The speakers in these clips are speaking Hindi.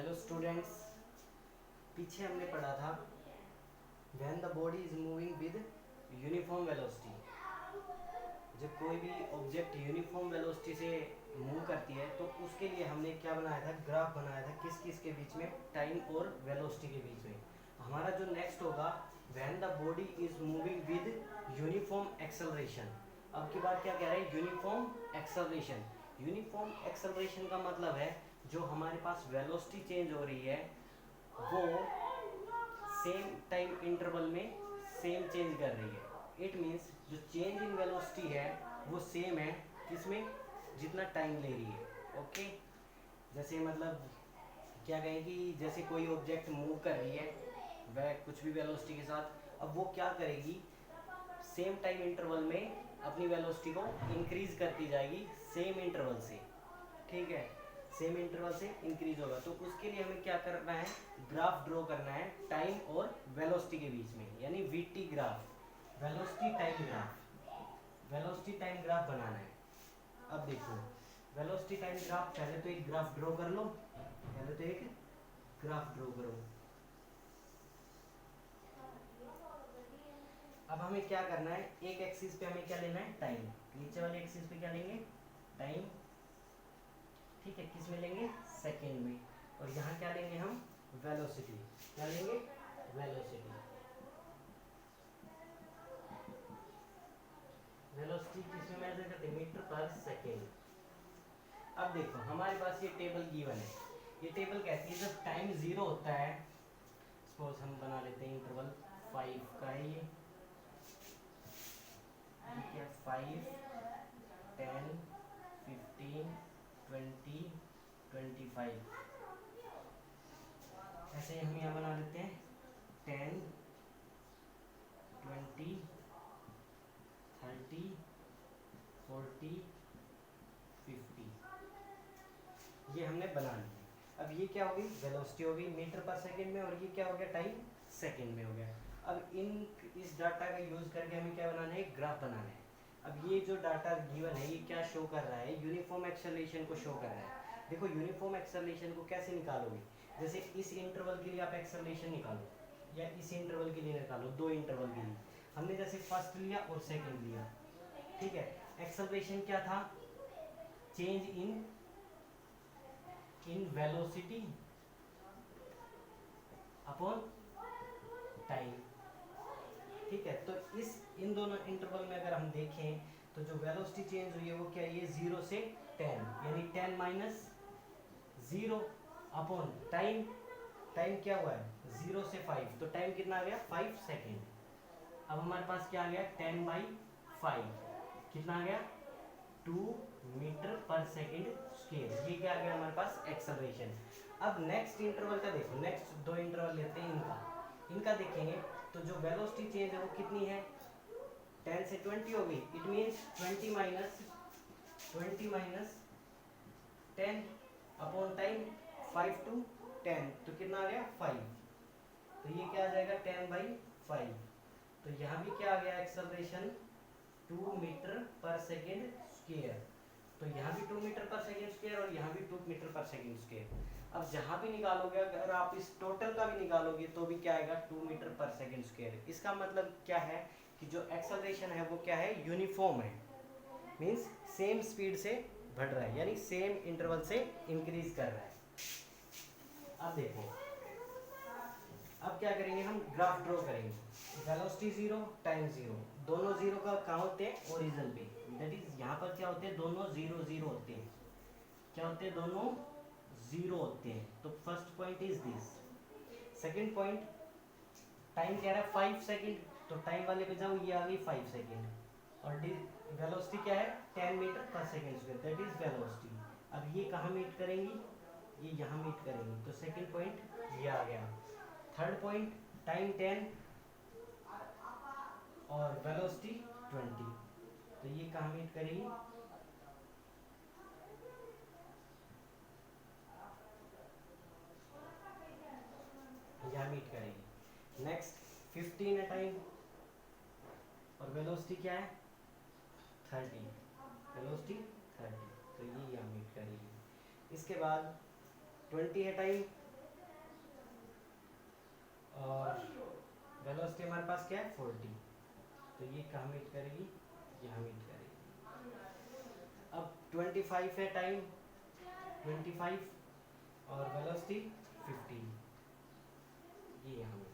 हेलो स्टूडेंट्स, पीछे हमने पढ़ा था when the body is moving with uniform velocity. जब कोई भी ऑब्जेक्ट यूनिफॉर्म वेलोसिटी से मूव करती है तो उसके लिए हमने क्या बनाया था, ग्राफ बनाया था किस किस के बीच में, टाइम और वेलोसिटी के बीच में। हमारा जो नेक्स्ट होगा when the body is moving with uniform acceleration. अब की बात क्या कह रहा है, यूनिफॉर्म एक्सेलरेशन। यूनिफॉर्म एक्सेलरेशन का मतलब है जो हमारे पास वेलोसिटी चेंज हो रही है वो सेम टाइम इंटरवल में सेम चेंज कर रही है। इट मीन्स जो चेंज इन वेलोसिटी है वो सेम है किसमें, जितना टाइम ले रही है। ओके, जैसे मतलब क्या कहें कि जैसे कोई ऑब्जेक्ट मूव कर रही है वह कुछ भी वेलोसिटी के साथ, अब वो क्या करेगी, सेम टाइम इंटरवल में अपनी वेलोसिटी को इंक्रीज करती जाएगी सेम इंटरवल से। ठीक है, सेम इंटरवल से इंक्रीज होगा। तो उसके लिए हमें क्या करना है, ग्राफ ड्रॉ करना है टाइम और वेलोसिटी के बीच में, यानी VT graph, velocity time graph, velocity time graph बनाना है। अब देखो वेलोसिटी टाइम ग्राफ, पहले तो एक ग्राफ ड्रॉ कर लो, पहले तो एक ग्राफ ड्रॉ करो। अब हमें क्या करना है, एक एक्सिस पे हमें क्या लेना है, टाइम। नीचे वाले एक्सिस पे क्या लेंगे, टाइम। ठीक है, किस में लेंगे, सेकेंड में। और यहाँ क्या लेंगे हम, वेलोसिटी। क्या लेंगे, वेलोसिटी। वेलोसिटी किस में मेजर करते हैं, मीटर पर सेकेंड। अब देखो हमारे पास ये टेबल गिवन है। ये टेबल कहती है जब टाइम जीरो होता है, सपोज हम बना लेते हैं इंटरवल 5 का है ये, ठीक है, 5, 10, 15, 20, 25। ऐसे हम यहाँ बना लेते हैं 10, 20, 30, 40, 50। ये हमने बना ली। अब ये क्या होगी, वेलोसिटी होगी मीटर पर सेकंड में, और ये क्या हो गया, टाइम सेकंड में हो गया। अब इस डाटा का यूज करके हमें क्या बनाना है, ग्राफ बनाना है। अब ये जो डाटा गिवन है ये क्या शो कर रहा है, यूनिफॉर्म एक्सेलरेशन को शो कर रहा है। देखो यूनिफॉर्म एक्सेलरेशन को कैसे निकालोगे, जैसे इस इंटरवल के लिए आप एक्सेलरेशन निकालो या इस इंटरवल के लिए निकालो, दो इंटरवल के लिए। हमने जैसे फर्स्ट लिया और सेकंड लिया, ठीक है। एक्सेलरेशन क्या था, change in velocity upon time. ठीक है, तो इन दोनों इंटरवल में अगर हम देखें तो जो वेलोसिटी चेंज हुई है वो क्या है, ये 0 से 10, यानी 10 माइनस 0 अपॉन टाइम। टाइम क्या हुआ है, 0 से 5, तो टाइम कितना आ गया, 5 सेकेंड। अब हमारे पास क्या आ गया, 10/5, कितना आ गया, 2 मीटर पर सेकेंड स्क्वायर। ये क्या आ गया हमारे पास, एक्सेलरेशन। अब नेक्स्ट इंटरवल का देखो, नेक्स्ट दो इंटरवल लेते हैं इनका, इनका देखेंगे तो जो वेलोसिटी चेंज है वो कितनी है, 10 से 20 हो गई। It means 20 minus 10 upon time, 5 to 10, तो कितना आ गया, 5। तो ये क्या आ जाएगा, 10/5। तो यहाँ भी क्या आ गया, एक्सेलरेशन 2 मीटर पर सेकेंड स्क्वायर। तो यहाँ भी 2 मीटर पर सेकेंड स्क्वायर और यहाँ भी 2 मीटर पर सेकेंड स्क्वायर। अब जहाँ भी निकालोगे, अगर आप इस टोटल का भी निकालोगे तो भी क्या आएगा, 2 मीटर पर सेकेंड स्क्वायर। इसका मतलब क्या है कि जो एक्सेलरेशन है वो क्या है, यूनिफॉर्म है, मीन्स सेम स्पीड से बढ़ रहा है, यानी सेम इंटरवल से इंक्रीज कर रहा है। अब देखो, अब क्या करेंगे, हम ग्राफ ड्रॉ करेंगे। वेलोसिटी 0, टाइम 0, दोनों 0 का कहाँ होते हैं, ओरिजिन पे। दैट इज यहाँ पर क्या होते हैं, दोनों 0 0 होते हैं। क्या होते हैं, दोनों 0 होते हैं। तो first point is this. Second point, time कह रहा है 5 सेकंड, तो टाइम वाले पे जाओ, ये आ गई 5 सेकंड। और वेलोसिटी क्या है, 10 मीटर पर second square, that is velocity. अब ये कहाँ मीट करेंगी, ये यहाँ मीट करेंगी। तो सेकंड पॉइंट ये आ गया। थर्ड पॉइंट, टाइम 10 और वेलोसिटी 20, तो ये कहाँ मीट करेगी, यहाँ मीट करेगी। नेक्स्ट 15 है टाइम और वेलोसिटी क्या है, 30, वेलोसिटी 30, तो ये यहाँ मीट करेगी। इसके बाद 20 है टाइम और वेलोसिटी हमारे पास क्या है 40, तो ये कहाँ मीट करेगी, यहाँ मीट करेगी। अब 25 है टाइम, 25 और वेलोसिटी 15, ये यहाँ मिलेगी।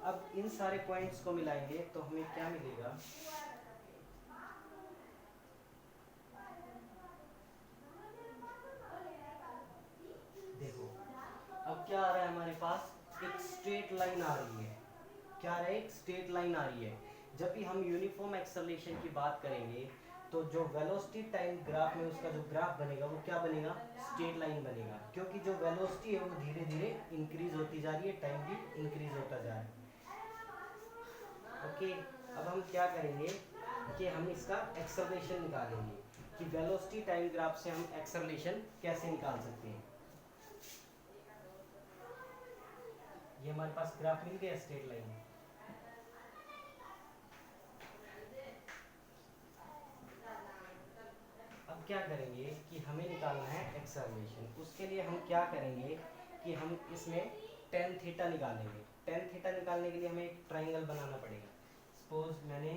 अब इन सारे पॉइंट्स को मिलाएंगे तो हमें क्या मिलेगा, देखो अब क्या आ रहा है हमारे पास, एक स्ट्रेट लाइन आ रही है। क्या आ रहा है, एक स्ट्रेट लाइन आ रही है। जब भी हम यूनिफॉर्म एक्सेलरेशन की बात करेंगे तो जो वेलोसिटी टाइम ग्राफ में उसका जो ग्राफ बनेगा वो क्या बनेगा, स्ट्रेट लाइन बनेगा, क्योंकि जो वेलोसिटी है वो धीरे धीरे इंक्रीज होती जा रही है, टाइम भी इंक्रीज होता जा रहा है। ओके, अब हम क्या करेंगे कि हम इसका एक्सेलरेशन निकालेंगे कि वेलोसिटी टाइम ग्राफ से हम एक्सेलरेशन कैसे निकाल सकते हैं। ये हमारे पास ग्राफ मिल गया स्ट्रेट लाइन। अब क्या करेंगे कि हमें निकालना है एक्सेलरेशन। उसके लिए हम क्या करेंगे कि हम इसमें टेन थीटा निकालेंगे। टेन थीटा निकालने के लिए हमें एक ट्राइंगल बनाना पड़ेगा। सपोज मैंने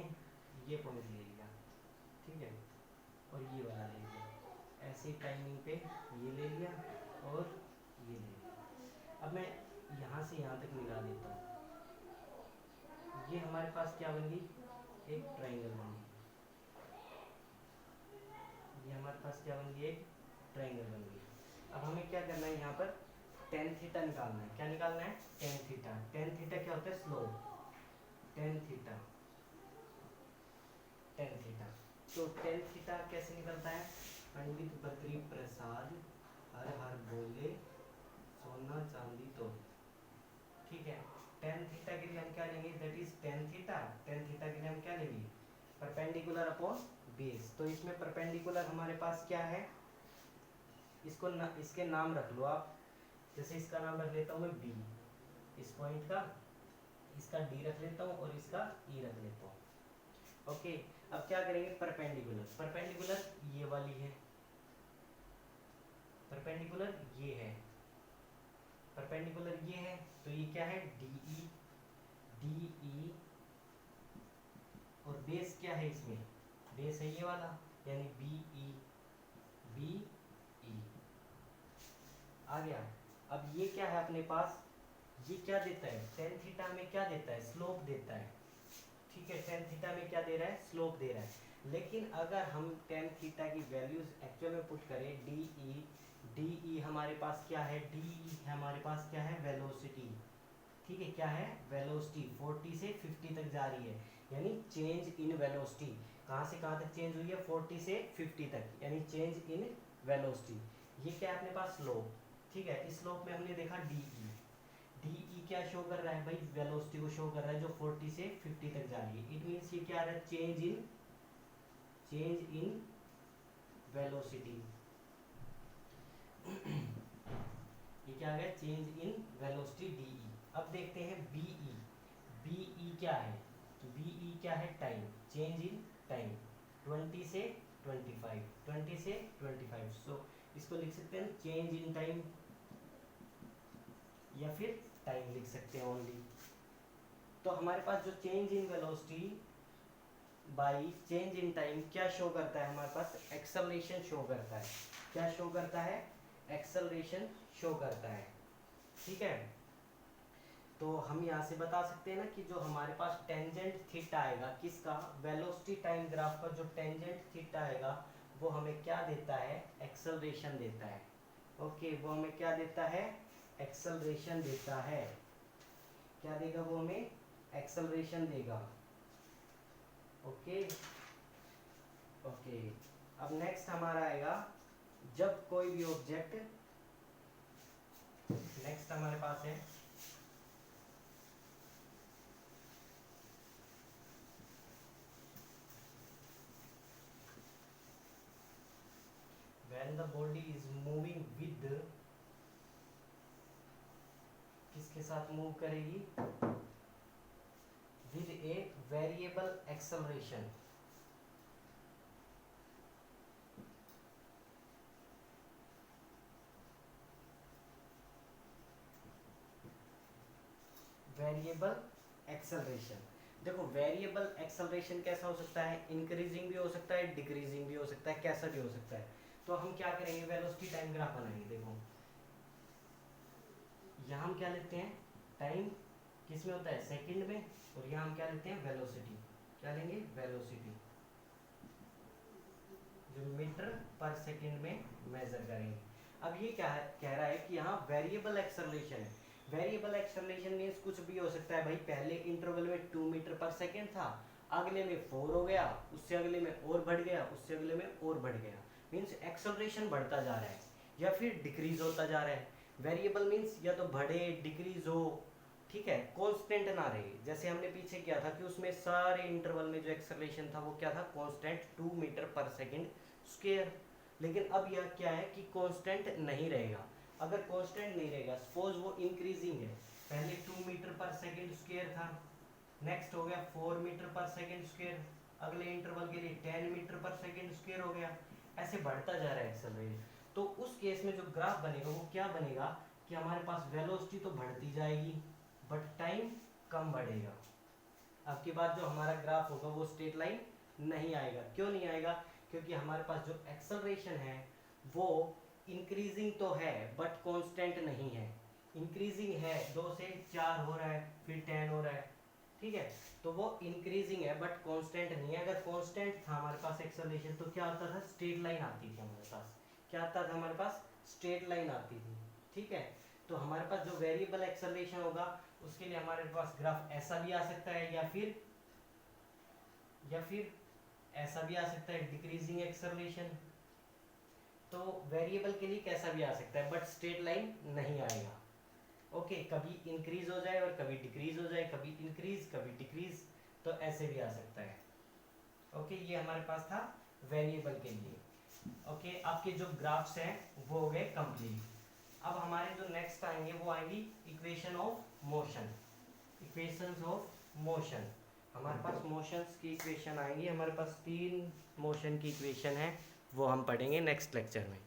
ये पॉइंट ले लिया, ठीक है, और ये वाला ले लिया, ऐसे टाइमिंग पे ये ले लिया और ये ले लिया। अब मैं यहाँ से यहाँ तक मिला देता हूँ। ये हमारे पास क्या बन गई, एक ट्राइंगल बन गई। ये हमारे पास क्या बन गई, एक ट्राइंगल बन गई। अब हमें क्या करना है, यहाँ पर टेन थीटा निकालना है। क्या निकालना है, टेन थीटा। टेन थीटा क्या होता है, slope. Tan theta, tan theta. तो टेन थीटा कैसे निकलता है, पंडित बद्री प्रसाद हर हर बोले सोना चांदी तो, ठीक है। टेन थीटा के लिए हम क्या लेंगे, that is tan theta. Tan theta के लिए हम क्या लेंगे, परपेंडिकुलर अपॉन बेस। तो इसमें परपेंडिकुलर हमारे पास क्या है, इसको इसके नाम रख लो आप। जैसे इसका नाम रख लेता हूँ मैं बी, इस पॉइंट का, इसका डी रख लेता हूँ और इसका ई रख लेता हूँ। ओके, अब क्या करेंगे, परपेंडिकुलर। परपेंडिकुलर ये वाली है, परपेंडिकुलर ये है, परपेंडिकुलर ये है, तो ये क्या है, डी ई, और बेस क्या है इसमें, बेस है ये वाला, यानी बी ई आ गया। अब ये क्या है अपने पास, ये क्या देता है, टेन थीटा में क्या देता है, स्लोप देता है, ठीक है। टेन थीटा में क्या दे रहा है, स्लोप दे रहा है। लेकिन अगर हम टेन थीटा की वैल्यूज एक्चुअल में पुट करें, डी ई हमारे पास क्या है, डी ई हमारे पास क्या है, वेलोसिटी, ठीक है, क्या है, वेलोसिटी 40 से 50 तक जा रही है, यानी चेंज इन वेलोसिटी। कहाँ से कहाँ तक चेंज हुई है, 40 से 50 तक, यानी चेंज इन वेलोसिटी। ये क्या है अपने पास, स्लोप, ठीक है। इस स्लोप में हमने देखा डी ई क्या शो कर रहा है भाई, वेलोसिटी को शो कर रहा है जो 40 से 50 तक जा रही है। इट मींस ये क्या आ रहा है, चेंज इन वेलोसिटी। ये क्या आ गया, change in velocity D E. अब देखते हैं बी ई क्या है, तो बी ई क्या है, टाइम, चेंज इन टाइम 20 से 25, 20 से 25। सो इसको लिख सकते हैं चेंज इन टाइम, या फिर टाइम लिख सकते हैं ओनली। तो हमारे पास जो change in velocity by change in time क्या शो करता है, हमारे पास एक्सेलरेशन शो करता है। क्या शो करता है, एक्सेलरेशन शो करता है, ठीक है। तो हम यहाँ से बता सकते हैं ना कि जो हमारे पास टेंजेंट थीटा आएगा किसका, वेलोसिटी टाइम ग्राफ का जो टेंजेंट थीटा आएगा वो हमें क्या देता है, एक्सेलरेशन देता है। ओके, वो हमें क्या देता है, एक्सेलरेशन देता है। क्या देगा वो हमें, एक्सेलरेशन देगा। ओके ओके, अब नेक्स्ट हमारा आएगा जब कोई भी ऑब्जेक्ट, नेक्स्ट हमारे पास है when the body is moving with, किसके साथ मूव करेगी, with a variable acceleration। Variable acceleration. देखो वेरिएबल एक्सेलरेशन कैसा हो सकता है, इंक्रीजिंग भी हो सकता है, डिक्रीजिंग भी हो सकता है, कैसा भी हो सकता है। तो हम क्या करेंगे, वेलोसिटी टाइम ग्राफ बनाएंगे। देखो यहाँ हम क्या लेते हैं, टाइम किस में होता है, सेकंड में, और यहाँ हम क्या लेते हैं, वेलोसिटी। क्या लेंगे, वेलोसिटी, जो मीटर पर सेकंड में मेजर करेंगे। अब ये क्या है, कह रहा है कि यहाँ वेरिएबल एक्सेलरेशन है। वेरिएबल एक्सेलरेशन मीन्स कुछ भी हो सकता है भाई, पहले इंटरवल में 2 मीटर पर सेकंड था, अगले में 4 हो गया, उससे अगले में और बढ़ गया, उससे अगले में और बढ़ गया। मीन्स एक्सेलरेशन बढ़ता जा रहा है या फिर डिक्रीज होता जा रहा है। वेरिएबल मीन्स या तो बढ़े, डिक्रीज हो, ठीक है, कांस्टेंट ना रहे। जैसे हमने पीछे किया था कि उसमें सारे इंटरवल में जो एक्सेलरेशन था वो क्या था, कांस्टेंट 2 मीटर पर सेकंड स्क्वायर। लेकिन अब यह क्या है कि कांस्टेंट नहीं रहेगा। अगर कांस्टेंट नहीं रहेगा, सपोज वो इंक्रीजिंग है, पहले 2 मीटर पर सेकंड स्क्वायर था, नेक्स्ट हो गया 4 मीटर पर सेकंड स्क्वायर, अगले इंटरवल के लिए 10 मीटर पर सेकंड स्क्वायर हो गया, ऐसे बढ़ता जा रहा है एक्सेलरेशन। तो उस केस में जो ग्राफ बनेगा वो क्या बनेगा कि हमारे पास वेलोसिटी तो बढ़ती जाएगी बट टाइम कम बढ़ेगा। अब की बात जो हमारा ग्राफ होगा वो स्ट्रेट लाइन नहीं आएगा। क्यों नहीं आएगा, क्योंकि हमारे पास जो एक्सेलरेशन है वो इंक्रीजिंग तो है बट कांस्टेंट नहीं है। इंक्रीजिंग है, 2 से 4 हो रहा है, फिर 10 हो रहा है, ठीक है, तो वो इंक्रीजिंग है बट कांस्टेंट नहीं है। अगर कांस्टेंट था हमारे पास एक्सेलरेशन तो क्या आता था, स्ट्रेट लाइन आती थी हमारे पास। क्या आता था हमारे पास, स्ट्रेट लाइन आती थी, ठीक है। तो हमारे पास जो वेरिएबल एक्सेलरेशन होगा उसके लिए हमारे पास ग्राफ ऐसा भी आ सकता है या फिर ऐसा भी आ सकता है, डिक्रीजिंग एक्सेलरेशन। तो वेरिएबल के लिए कैसा भी आ सकता है बट स्ट्रेट लाइन नहीं आएगा। ओके, कभी इंक्रीज हो जाए और कभी डिक्रीज हो जाए, कभी इंक्रीज कभी डिक्रीज, तो ऐसे भी आ सकता है। ओके, ये हमारे पास था वेरिएबल के लिए। ओके, आपके जो ग्राफ्स हैं वो हो गए कंप्लीट। अब हमारे जो नेक्स्ट आएंगे वो आएंगी equation of motion. Equations of motion, हमारे पास मोशंस की इक्वेशन आएंगी। हमारे पास 3 मोशन की इक्वेशन है, वो हम पढ़ेंगे नेक्स्ट लेक्चर में।